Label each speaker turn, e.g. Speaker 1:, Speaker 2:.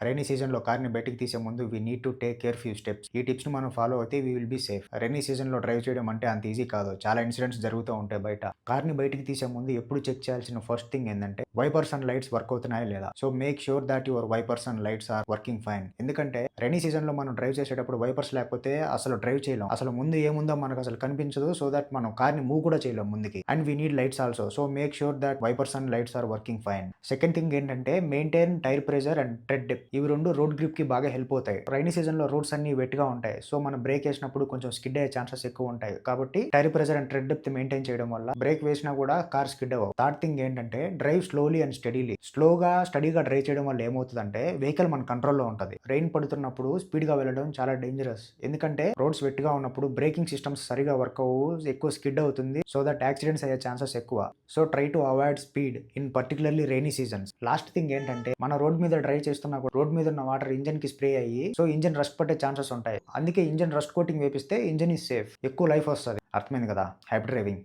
Speaker 1: Rainy సీజన్‌లో కార్‌ని బయటికి తీసే ముందు we need to take care few steps. ఈ టిప్స్‌ని మనం ఫాలో అయితే we will be safe. Rainy సీజన్‌లో డ్రైవ్ చేయడం అంటే అంత ఈజీ కాదు. చాలా ఇన్సిడెంట్స్ జరుగుతూ ఉంటాయి బయట. కార్‌ని బయటికి తీసే ముందు ఎప్పుడు చెక్ చేయాల్సిన ఫస్ట్ థింగ్ ఏందంటే వైపర్స్ అండ్ లైట్స్ వర్క్ అవుతున్నాయా లేదా? So make sure that your wipers and lights are working fine. ఎందుకంటే రైనీ సీజన్‌లో మనం డ్రైవ్ చేసేటప్పుడు వైపర్స్ లేకపోతే అసలు డ్రైవ్ చేయలేం. అసలు ముందు ఏముందో మనకు అసలు కనిపించదు. సో థాట్ మనం కార్‌ని మూవ్ కూడా చేయలేం ముందుకి. And we need lights also. So make sure that wipers and lights are working fine. Second thing ఏంటంటే maintain tyre pressure and tread depth. ఇవి 2 రోడ్ గ్రిప్‌కి బాగా హెల్ప్ అవుతాయి. రైనీ సీజన్‌లో రోడ్స్ అన్నీ వెట్‌గా ఉంటాయి. సో మనం బ్రేక్ ఏసినప్పుడు కొంచెం స్కిడ్ అయ్యే ఛాన్సెస్ ఎక్కువ ఉంటాయి. కాబట్టి tyre pressure and tread depth maintain చేయడం వల్ల బ్రేక్ వేసినా కూడా కార్ స్కిడ్ అవ్వవు. థర్డ్ థింగ్ ఏంటంటే డ్రైవ్ స్లోలీ అండ్ స్టడీలీ. స్లోగా స్టడీగా డ్రైవ్ చేయడం వల్ల ఏమవుతదంటే వెహికల్ మన కంట్రోల్‌లో ఉంటది. రెయిన్ పడుతున్నప్పుడు స్పీడ్‌గా వెళ్ళడం చాలా డేంజరస్. ఎందుకంటే రోడ్స్ వెట్‌గా ఉన్నప్పుడు బ్రేకింగ్ సిస్టమ్స్ సరిగ్గా వర్క్ అవ్వవు. ఎక్కువ స్కిడ్ అవుతుంది. సో థట్ యాక్సిడెంట్స్ అయ్యే ఛాన్సెస్ ఎక్కువ. So try to avoid speed in particularly rainy seasons. Last thing ఏంటంటే మన రోడ్ మీద డ్రైవ్ చేస్తున్నా కూడా రోడ్ మీద ఉన్న వాటర్ ఇంజిన్‌కి స్ప్రే అయ్యి సో ఇంజిన్ రస్ట్ పట్టే ఛాన్సెస్ ఉంటాయి. అందుకే ఇంజిన్ రస్ట్ కోటింగ్ వేపిస్తే ఇంజిన్ ఈజ్ సేఫ్. ఎక్కువ లైఫ్ వస్తది. అర్థమైంది కదా! Happy driving.